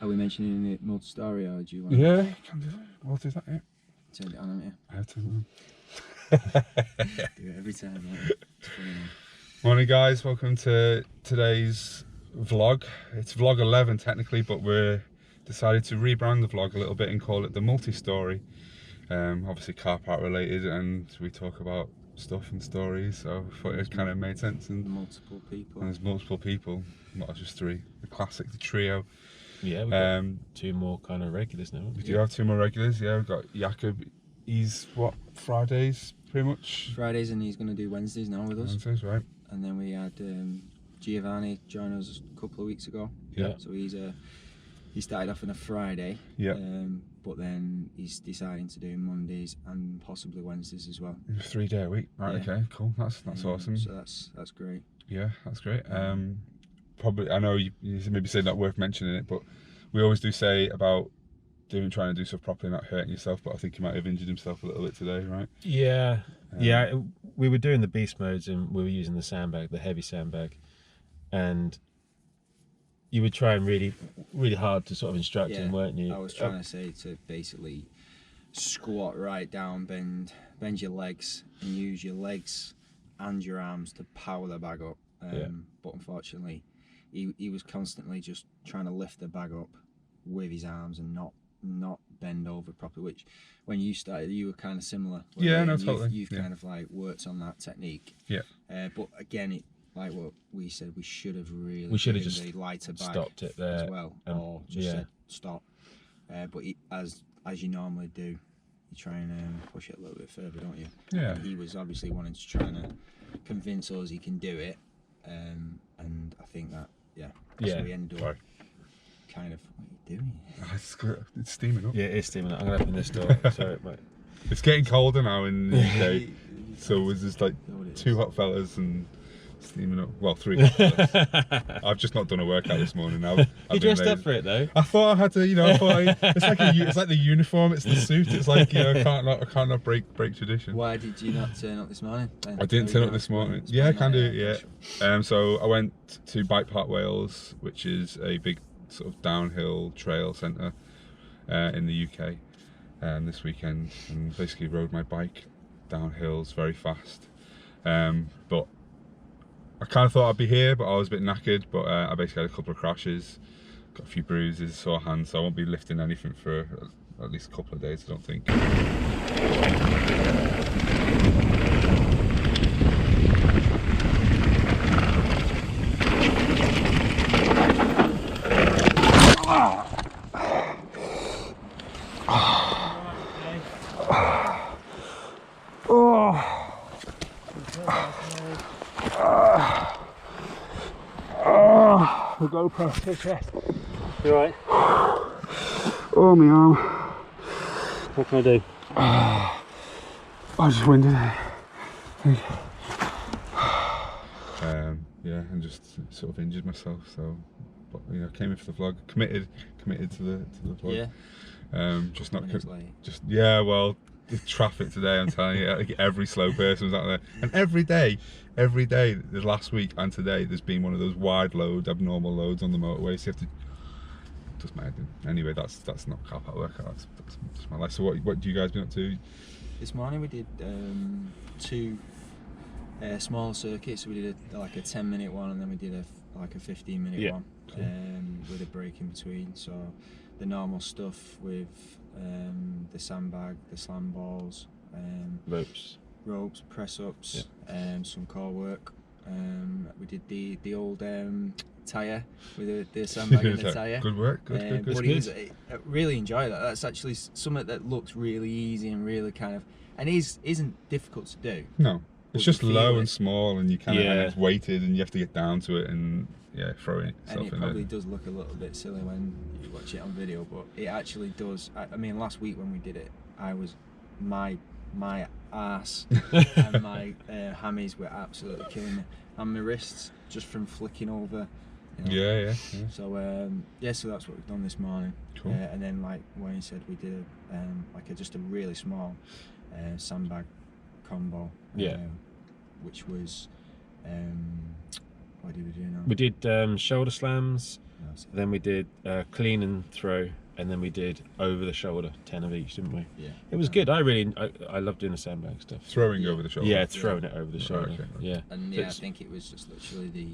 Are we mentioning it multi-story or do you want Yeah, can do that. We'll do that, yeah. Turn it on, haven't you? I have to turn Do it every time, don't you? It's funny, man. Morning guys, welcome to today's vlog. It's vlog 11 technically, but we're decided to rebrand the vlog a little bit and call it the multi-story. Obviously car park related, and we talk about stuff and stories, so I thought it kind of made sense. And multiple people. And there's multiple people, not just three. The classic, the trio. Yeah, we've got two more kind of regulars now. We do have two more regulars, yeah. We've got Jakob, he's what, Fridays pretty much? Fridays, and he's going to do Wednesdays now with us. Wednesdays, right. And then we had Giovanni join us a couple of weeks ago. Yeah. So he started off on a Friday. Yeah. But then he's deciding to do Mondays and possibly Wednesdays as well. 3 day a week. Right, Yeah. Okay, cool. That's awesome. So that's great. Yeah, that's great. Probably, I know you maybe said not worth mentioning it, but we always do say about trying to do stuff properly, not hurting yourself, but I think he might have injured himself a little bit today, right? Yeah, yeah. We were doing the beast modes and we were using the sandbag, the heavy sandbag, and you were trying really hard to sort of instruct him, weren't you? I was trying to say to basically squat right down, bend your legs, and use your legs and your arms to power the bag up. But unfortunately, he was constantly just trying to lift the bag up with his arms and not bend over properly, which when you started you were kind of similar. Yeah, no, totally. You've kind of like worked on that technique. Yeah. But again, like what we said, we should have just the lighter bag stopped it there as well, or just said stop. But as you normally do, you try and push it a little bit further, don't you? Yeah. And he was obviously wanting to try and convince us he can do it, and I think that so we ended up kind of, what are you doing? It's steaming up. Yeah, it is steaming up. I'm gonna open this door. Sorry, mate. It's getting colder now in the UK, so there's just like two hot fellas and steaming up. Well, three hot fellas. I've just not done a workout this morning. You dressed up for it though. I thought I had to, it's like the uniform, it's the suit. It's like, I can't not break tradition. Why did you not turn up this morning, Ben? I didn't turn up this morning. Yeah, I can do it. Yeah. So I went to Bike Park Wales, which is a big sort of downhill trail centre in the UK, this weekend, and basically rode my bike down hills very fast. But I kind of thought I'd be here, but I was a bit knackered. But I basically had a couple of crashes, got a few bruises, sore hands, so I won't be lifting anything for at least a couple of days, I don't think. The GoPro to the chest. You alright? Oh, my arm. What can I do? I just winded it. And just sort of injured myself. So, but came in for the vlog, committed to the vlog. Yeah. Just not well. The traffic today, I'm telling you, like every slow person was out there, and every day, the last week and today, there's been one of those wide load, abnormal loads on the motorway. So you have to. Doesn't matter. Anyway, that's not car park workout. That's my life. So what do you guys been up to? This morning we did two small circuits. So we did like a 10-minute one, and then we did a 15-minute one, cool. with a break in between. So the normal stuff with the sandbag, the slam balls, ropes, press ups, some core work. We did the old tyre with the sandbag and the tyre. Good work, good. I really enjoy that. That's actually something that looks really easy and really kind of, and isn't difficult to do. No, it's just low and small, and you kind of, and it's weighted, and you have to get down to it and throw it. And it probably does look a little bit silly when you watch it on video, but it actually does. I mean, last week when we did it, I was my ass and my hammies were absolutely killing me, and my wrists just from flicking over. Yeah. So so that's what we've done this morning. Cool. And then, like Wayne said, we did just a really small sandbag combo. Which was What did we do now? We did shoulder slams, That's it. then we did clean and throw, and then we did over the shoulder, 10 of each, didn't we? Yeah. It was good. I love doing the sandbag stuff. Throwing Yeah. over the shoulder. Yeah, throwing it over the shoulder. okay. Yeah. And So yeah, I it's- think it was just literally the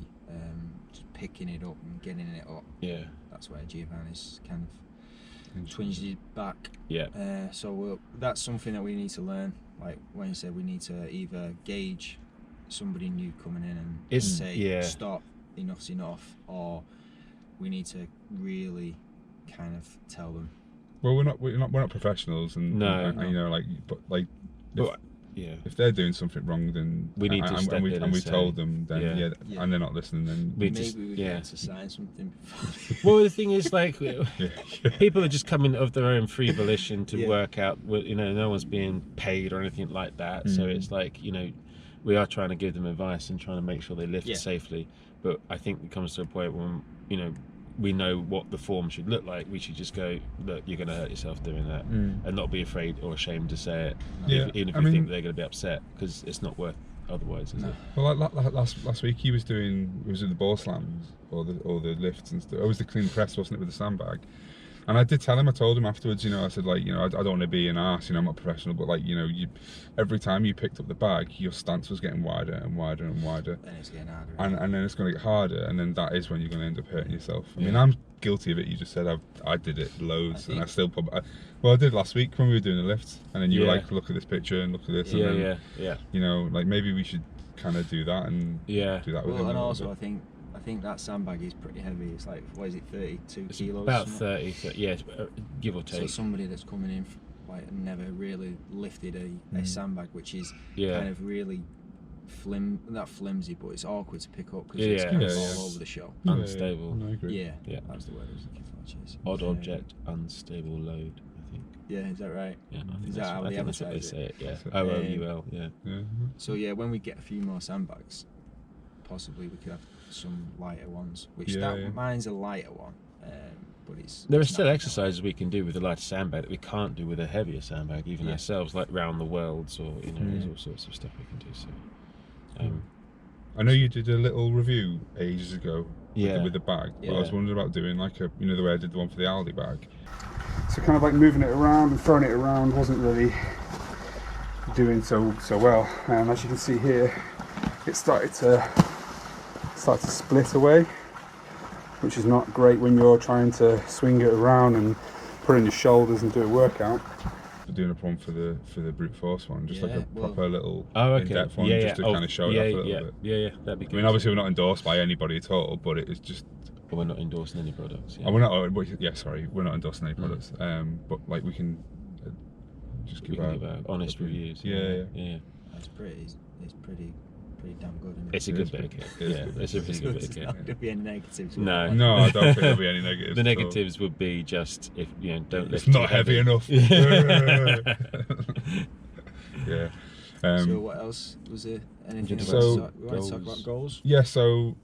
just picking it up and getting it up. Yeah. That's where Giovanni's kind of twinged his back. Yeah. So that's something that we need to learn. Like when you said, we need to either gauge somebody new coming in and It's- say yeah. stop, enough's enough, or we need to really kind of tell them. Well, we're not professionals, and No. and, you know, like, but like, if, But, yeah. if they're doing something wrong, then We need to and, step and we, in and we and say, told them, then yeah. Yeah. and they're not listening, then We Maybe just- we yeah. get to sign something before. Well, the thing is, like, yeah. people are just coming of their own free volition to Yeah. work out. You know, no one's being paid or anything like that. So it's like, you know, we are trying to give them advice and trying to make sure they lift Yeah. safely. But I think it comes to a point when, you know, we know what the form should look like. We should just go, look, you're going to hurt yourself doing that, and not be afraid or ashamed to say it, Yeah, even if I you mean- think they're going to be upset, because it's not worth otherwise, is No. it? Well, like last week he was doing the ball slams or the lifts and stuff. It was the clean press, wasn't it, with the sandbag? And I did tell him. I told him afterwards. You know, I said, like, you know, I don't want to be an arse. You know, I'm not professional, but like, you know, every time you picked up the bag, your stance was getting wider and wider and wider. Then it's getting harder. And then it's going to get harder, and then that is when you're going to end up hurting yourself. I mean, Yeah. I'm guilty of it. You just said I did it loads, I and I think- still probably. Well, I did last week when we were doing the lift, and then you were Yeah. like, look at this picture and look at this, and Yeah, then, yeah. you know, like maybe we should kind of do that and Yeah. do that with Well, him. and a little also bit. I think that sandbag is pretty heavy. It's like, what is it, 32 It's kilos? about something? 30, yeah, give or So take. somebody that's coming in, like, never really lifted a sandbag, which is Yeah. kind of really not flimsy, but it's awkward to pick up because Yeah, it's kind of yeah. all over the show. Yeah, Unstable. No, I agree. Yeah, Yeah. that's the word I was looking for. Jeez. Odd object, unstable load, I think. Yeah, is that right? Yeah, I think Is that's, that how I they think that's what they advertise say it. Yeah, That's it. OOUL. Yeah. Yeah. So yeah, when we get a few more sandbags, possibly we could have some lighter ones. Which Yeah. mine's a lighter one, but it's. There are it's still not- exercises we can do with a lighter sandbag that we can't do with a heavier sandbag, even Yeah. ourselves, like round the worlds, or you know, there's all sorts of stuff we can do. So, I know you did a little review ages ago Yeah. with the bag, but I Yeah. was wondering about doing like a, you know, the way I did the one for the Aldi bag. So kind of like moving it around and throwing it around wasn't really doing so well. And as you can see here, it started to split away, which is not great when you're trying to swing it around and put it on your shoulders and do a workout. Doing a one for the brute force one, just like Yeah, a proper little oh, okay. in-depth one, yeah, just to kind of show yeah, it off a little yeah, bit. yeah, that'd be I good. mean, obviously we're not endorsed by anybody at all, but it is just. But we're not endorsing any products. Yeah. Oh, we're not. Yeah, sorry, we're not endorsing any products. But like we can just We give can give our honest reviews. Yeah. It's pretty damn good. Isn't it? It's a It good is bit of good. kit. It is Yeah, good. it's a really So good bit it's of not kit. going to be any negatives. No. No, I don't think there'll be any negatives. The at all. negatives would be just if you know don't It's lift not too heavy enough. Yeah. So what else was there? Anything So, we want to talk about goals? Yeah, so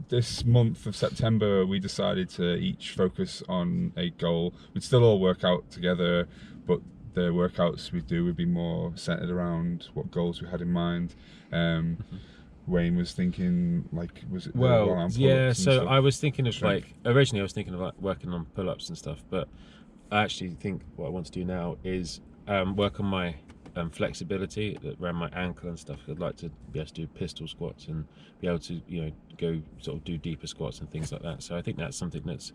this month of September we decided to each focus on a goal. We'd still all work out together, but the workouts we do would be more centered around what goals we had in mind. Wayne was thinking, like, was it the Well, one-arm yeah. pull-ups and So stuff? I was thinking of Strength. like originally I was thinking of like working on pull-ups and stuff, but I actually think what I want to do now is work on my flexibility around my ankle and stuff. I'd like to be able to do pistol squats and be able to go sort of do deeper squats and things like that. So I think that's something that's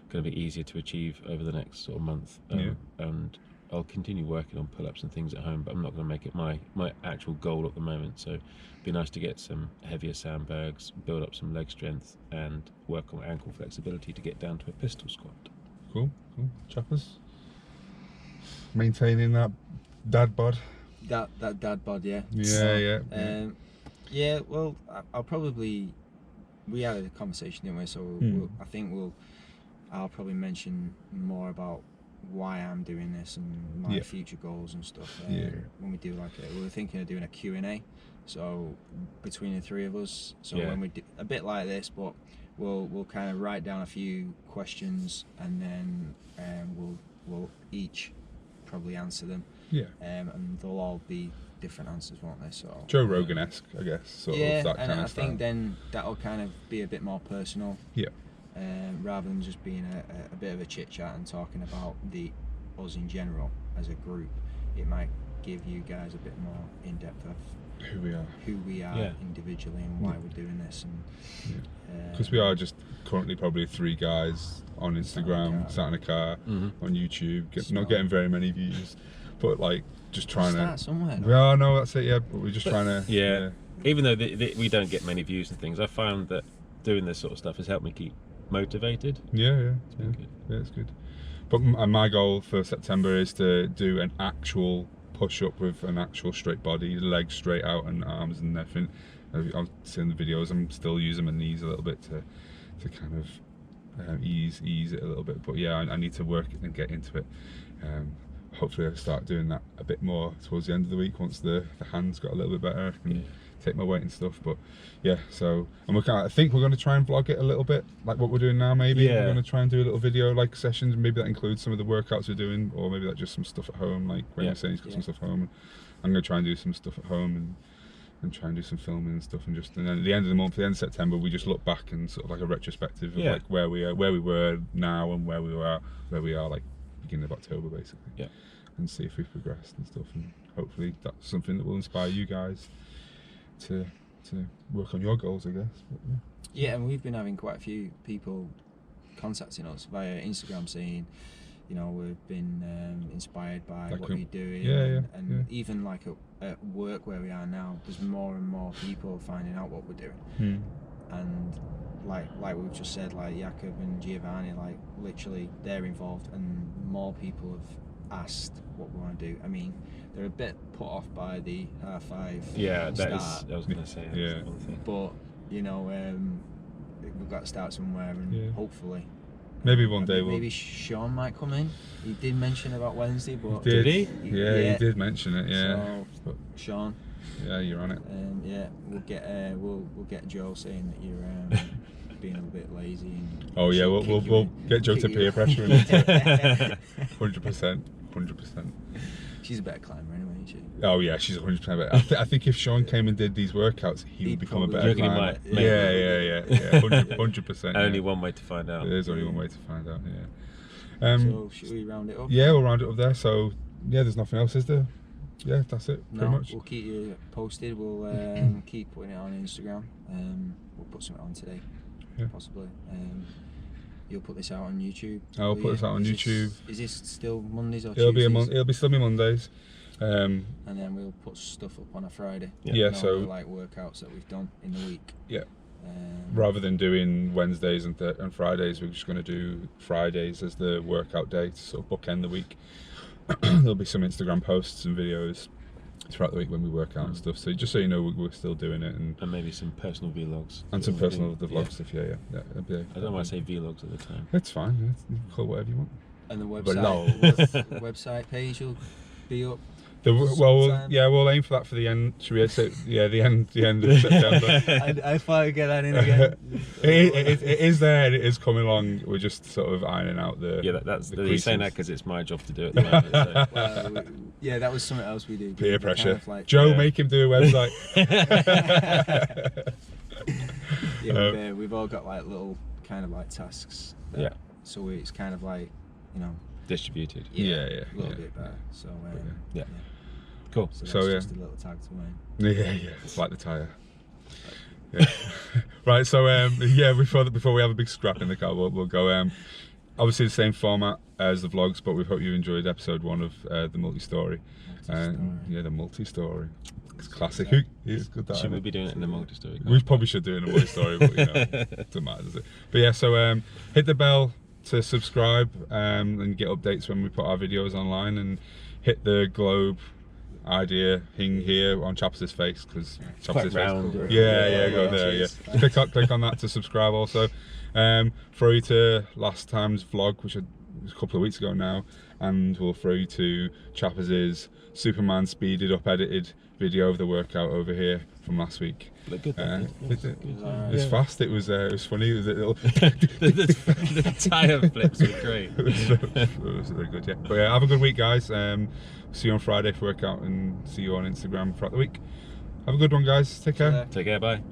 going to be easier to achieve over the next sort of month. And I'll continue working on pull-ups and things at home, but I'm not going to make it my actual goal at the moment. So it'd be nice to get some heavier sandbags, build up some leg strength, and work on ankle flexibility to get down to a pistol squat. Cool. Choppers. Maintaining that dad bod. That dad bod, yeah. Yeah. Yeah. Well, I'll probably. We had a conversation, didn't we? So I think I'll probably mention more about why I'm doing this and my future goals and stuff. When we do we were thinking of doing a Q&A, so between the three of us. So when we do a bit like this, but we'll kind of write down a few questions and then we'll each probably answer them. Yeah. And they'll all be different answers, won't they? So Joe Rogan-esque, I guess. Sort yeah, of that and kind I of style. think then that'll kind of be a bit more personal. Yeah. Rather than just being a bit of a chit chat and talking about us in general as a group, it might give you guys a bit more in depth of who we are Yeah. individually and why we're doing this, and because we are just currently probably 3 guys on Instagram, sat in a car, Mhm. on YouTube, not getting very many views, but like just trying start to somewhere. yeah, no, that's it, yeah, but we're just trying to Yeah. Even though we don't get many views and things, I found that doing this sort of stuff has helped me keep motivated. yeah, good. yeah, it's good. But my goal for September is to do an actual push-up with an actual straight body, legs straight out and arms and everything. I've seen the videos, I'm still using my knees a little bit to kind of ease it a little bit, but yeah, I need to work and get into it. Hopefully I'll start doing that a bit more towards the end of the week once the hands got a little bit better. I can take my weight and stuff, but yeah, so and I think we're going to try and vlog it a little bit like what we're doing now. Maybe we're going to try and do a little video like sessions, maybe that includes some of the workouts we're doing, or maybe that's just some stuff at home, like when you're saying he's got some stuff at home. I'm going to try and do some stuff at home and try and do some filming and stuff, and then at the end of the month, the end of September, we just look back and sort of like a retrospective of like where we were now and where we are like beginning of October basically, and see if we've progressed and stuff, and hopefully that's something that will inspire you guys to work on your goals, I guess. But, yeah, and we've been having quite a few people contacting us via Instagram saying, you know, we've been inspired by like what you're doing, and yeah. even like at work where we are now, there's more and more people finding out what we're doing, and like we've just said, like Jakob and Giovanni, like literally they're involved, and more people have asked what we want to do. I mean, they're a bit put off by the 5 Yeah, that start, is. I was going to say. Yeah. One thing. but you know, we've got to start somewhere, and hopefully. Maybe one day maybe Sean might come in. He did mention about Wednesday, but Did he? Yeah, he did mention it. Yeah. So, but, Sean. yeah, you're on it. Yeah, we'll get Joe saying that you're being a bit lazy. And oh yeah, we'll get Joe to peer pressure into it. 100%. She's a better climber anyway, isn't she? Oh yeah, she's 100% better. I think if Sean came and did these workouts, he would become a better climber. Yeah, 100%. Only one way to find out. There's only one way to find out. Yeah. So should we round it up? Yeah, we'll round it up there. So yeah, there's nothing else, is there? Yeah, that's it. Pretty much. We'll keep you posted. We'll keep putting it on Instagram. We'll put something on today, possibly. You'll put this out on YouTube. I'll put this out on YouTube. Is this still Mondays or It'll Tuesdays? It'll be still be Mondays. And then we'll put stuff up on a Friday. Yeah, so like workouts that we've done in the week. Yeah. Rather than doing Wednesdays and Fridays, we're just going to do Fridays as the workout day to sort of bookend the week. There'll be some Instagram posts and videos throughout the week when we work out and stuff. So just so you know, we're still doing it, and maybe some personal vlogs. And some personal vlog stuff. Yeah. I don't want to say vlogs at the time. It's fine. Yeah. You can call it whatever you want. And the website, website page will be up. We'll aim for that for the end. Should we say, the end of September? I thought I'd get that in again. it is there, and it is coming along. We're just sort of ironing out the. That's you're saying that because it's my job to do it. At the moment, so. That was something else we do. Peer pressure. Kind of Joe, make him do a website. We've all got like little kind of like tasks. So it's kind of like, distributed. A little bit better. So cool. So just a little tag to win. Yeah. It's like the tyre. Yeah. Right. So before we have a big scrap in the car, we'll go. Obviously the same format as the vlogs, but we hope you enjoyed episode 1 of the MultiStory. The MultiStory. It's classic. It's good. Should we be doing it in the MultiStory? We probably should do it in a MultiStory, but it doesn't matter, does it? But yeah, so hit the bell to subscribe and get updates when we put our videos online, and hit the globe idea thing here on Chaps' face, because Chaps' face. Round. Go there. Yeah. Click on that to subscribe. Also, throw you to last time's vlog, which was a couple of weeks ago now, and we'll throw you to Chaps' Superman speeded up edited video of the workout over here from last week. Look good, that did. It was fast. It was funny. It was a little. the tire flips were great. It was really good, yeah. But yeah, have a good week, guys. See you on Friday for workout, and see you on Instagram throughout the week. Have a good one, guys. Take care. Take care, bye.